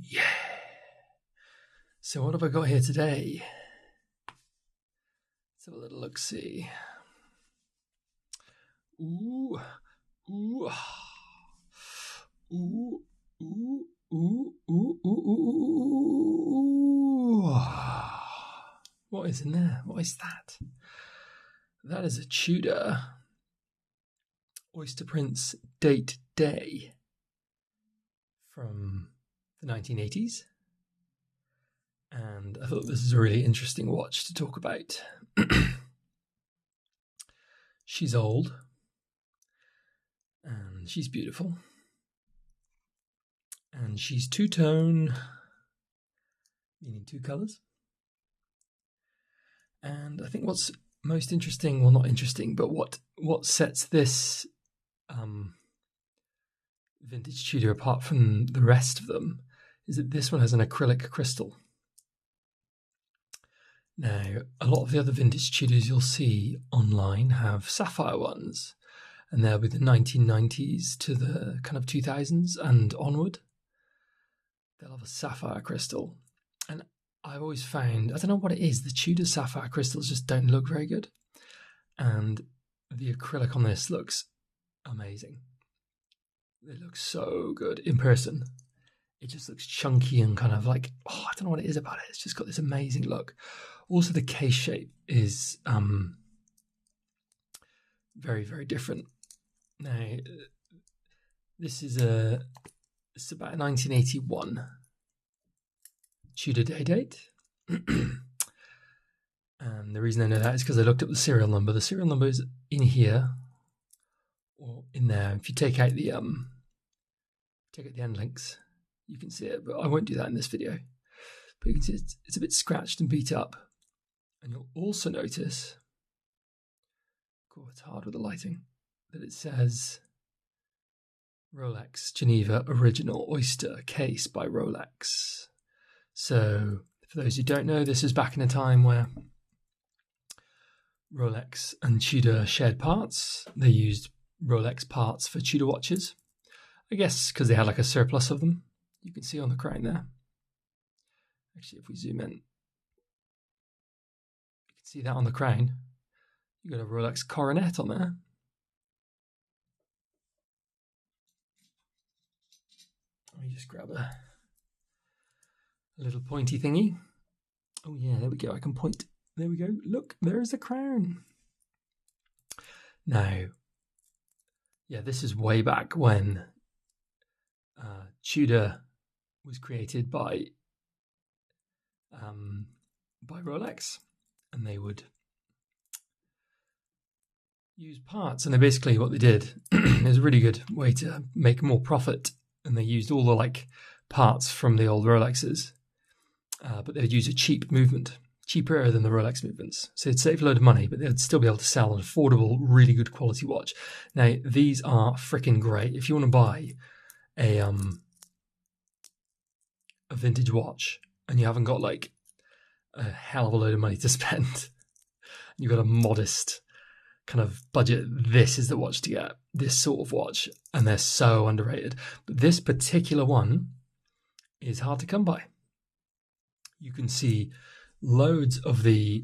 Yeah. So what have I got here today? Let's have a little look-see. Ooh, ooh, ooh, ooh, ooh, ooh, ooh, ooh. What is in there? What is that? That is a Tudor Oyster Prince date day from the 1980s. And I thought this is a really interesting watch to talk about. She's old and she's beautiful. And she's two-tone, meaning two colours. And I think what's most interesting, well, not interesting, but what sets this vintage Tudor apart from the rest of them is that this one has an acrylic crystal. Now, a lot of the other vintage Tudors you'll see online have sapphire ones, and they'll be the 1990s to the kind of 2000s and onward. They'll have a sapphire crystal. And I've always found, I don't know what it is, the Tudor sapphire crystals just don't look very good. And the acrylic on this looks amazing. It looks so good in person. It just looks chunky and kind of like, I don't know what it is about it. It's just got this amazing look. Also, the case shape is very, very different. Now, this is it's about 1981 Tudor day date. And the reason I know that is because I looked up the serial number. The serial number is in here or in there. If you take out the end links, you can see it, but I won't do that in this video. But you can see it's a bit scratched and beat up. And you'll also notice, it's hard with the lighting, that it says Rolex Geneva Original Oyster Case by Rolex. So for those who don't know, this is back in a time where Rolex and Tudor shared parts. They used Rolex parts for Tudor watches. I guess because they had like a surplus of them. You can see on the crown there. Actually, if we zoom in, you can see that on the crown. You've got a Rolex coronet on there. Let me just grab a little pointy thingy. Oh yeah, there we go. I can point. There we go. Look, there's the crown. Now, yeah, this is way back when Tudor was created by Rolex, and they would use parts. And they basically, what they did is a really good way to make more profit. And they used all the parts from the old Rolexes, but they'd use a cheap movement, cheaper than the Rolex movements. So they'd save a load of money, but they'd still be able to sell an affordable, really good quality watch. Now, these are freaking great. If you want to buy a vintage watch and you haven't got a hell of a load of money to spend, you've got a modest kind of budget, this is the watch to get, this sort of watch, and they're so underrated. But this particular one is hard to come by. You can see loads of the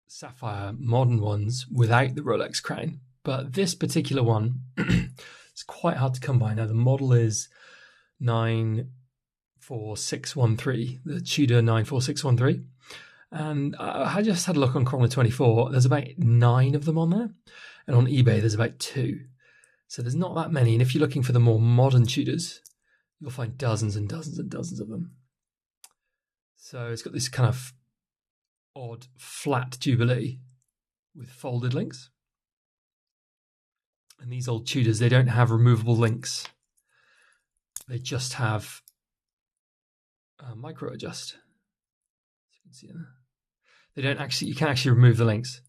sapphire modern ones without the Rolex crown, but this particular one is quite hard to come by. Now, the model is 94613, the Tudor 94613. And I just had a look on Chrono 24. There's about 9 of them on there. And on eBay, there's about 2. So there's not that many. And if you're looking for the more modern Tudors, you'll find dozens and dozens and dozens of them. So it's got this kind of odd flat Jubilee with folded links. And these old Tudors, they don't have removable links. They just have micro adjust. You can see there. They don't actually, you can actually remove the links.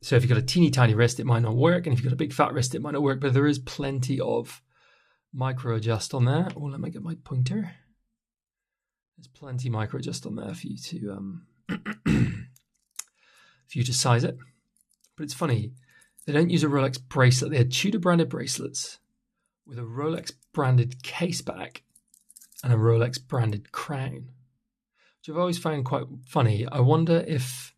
So if you've got a teeny tiny wrist, it might not work. And if you've got a big fat wrist, it might not work. But there is plenty of micro adjust on there. Oh, let me get my pointer. There's plenty micro adjust on there for you to size it. But it's funny, they don't use a Rolex bracelet. They had Tudor branded bracelets with a Rolex branded case back and a Rolex branded crown, which I've always found quite funny. I wonder if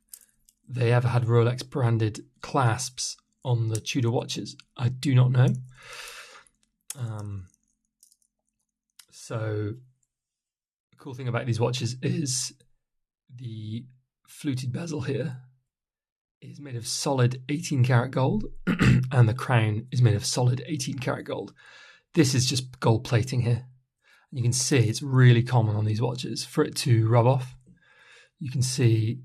they ever had Rolex branded clasps on the Tudor watches. I do not know. So the cool thing about these watches is the fluted bezel here is made of solid 18 karat gold and the crown is made of solid 18 karat gold. This is just gold plating here. You can see it's really common on these watches for it to rub off. You can see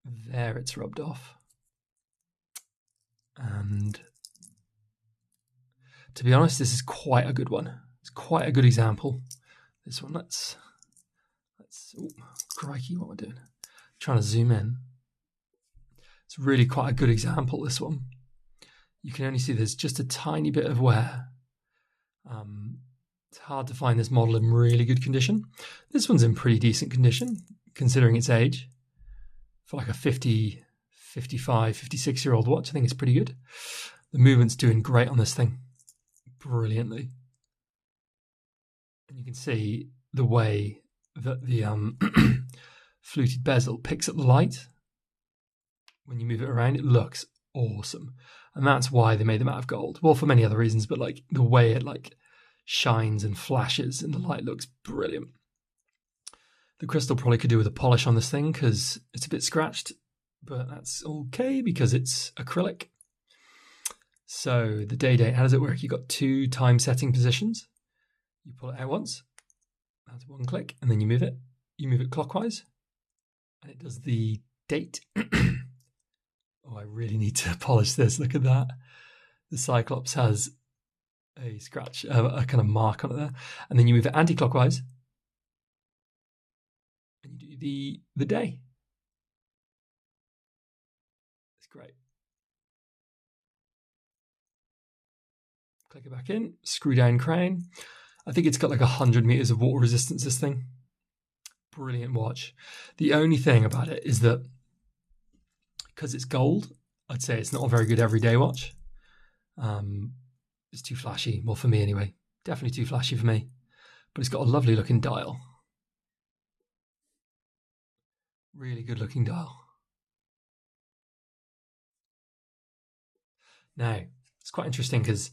there it's rubbed off. And to be honest, this is quite a good one. It's quite a good example. This one, let's oh, crikey, what am I doing? I'm trying to zoom in. It's really quite a good example, this one. You can only see there's just a tiny bit of wear. It's hard to find this model in really good condition. This one's in pretty decent condition, considering its age. For like a 50, 55, 56-year-old watch, I think it's pretty good. The movement's doing great on this thing. Brilliantly. And you can see the way that the fluted bezel picks up the light. When you move it around, it looks awesome. And that's why they made them out of gold. Well, for many other reasons, but like the way it like shines and flashes and the light looks brilliant. The crystal probably could do with a polish on this thing because it's a bit scratched, but that's okay because it's acrylic. So the day date, how does it work? You've got 2 time setting positions. You pull it out once, that's 1 click, and then you move it. You move it clockwise, and it does the date. Oh, I really need to polish this. Look at that. The Cyclops has a scratch, a kind of mark on it there. And then you move it anti-clockwise, and you do the day. It's great. Click it back in, screw down crown. I think it's got like 100 meters of water resistance, this thing. Brilliant watch. The only thing about it is that because it's gold, I'd say it's not a very good everyday watch. It's too flashy. Well, for me anyway. Definitely too flashy for me. But it's got a lovely looking dial. Really good looking dial. Now, it's quite interesting because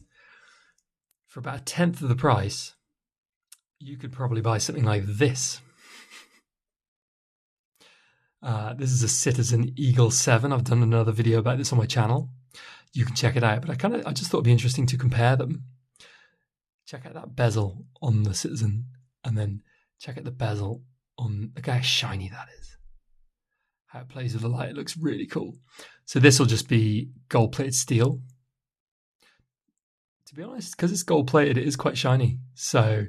for about 1/10 of the price, you could probably buy something like this. This is a Citizen Eagle 7. I've done another video about this on my channel. You can check it out, but I just thought it'd be interesting to compare them. Check out that bezel on the Citizen, and then check out the bezel on, look how shiny that is. How it plays with the light, it looks really cool. So this will just be gold-plated steel. To be honest, because it's gold-plated, it is quite shiny. So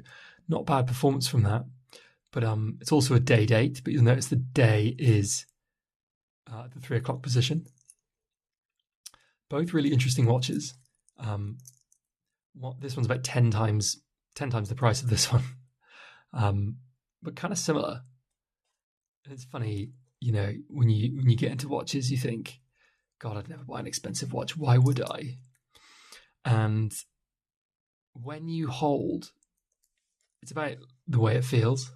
not bad performance from that. But it's also a day date, but you'll notice the day is the 3 o'clock position. Both really interesting watches. This one's about 10 times the price of this one, but kind of similar. And it's funny, you know, when you get into watches, you think, God, I'd never buy an expensive watch. Why would I? And when you hold, it's about the way it feels.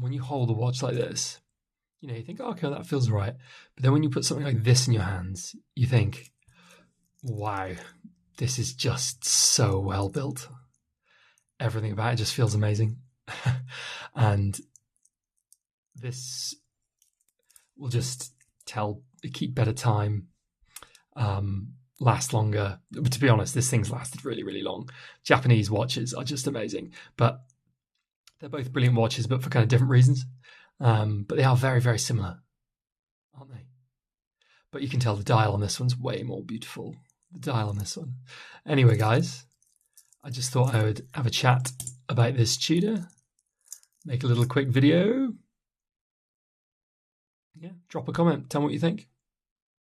When you hold a watch like this, you know, you think, oh, okay, that feels right. But then when you put something like this in your hands, you think, wow, this is just so well built. Everything about it just feels amazing. And this will just keep better time, last longer. But to be honest, this thing's lasted really, really long. Japanese watches are just amazing. But they're both brilliant watches, but for kind of different reasons. But they are very, very similar, aren't they? But you can tell the dial on this one's way more beautiful. The dial on this one. Anyway, guys, I just thought I would have a chat about this Tudor. Make a little quick video. Yeah, drop a comment. Tell me what you think.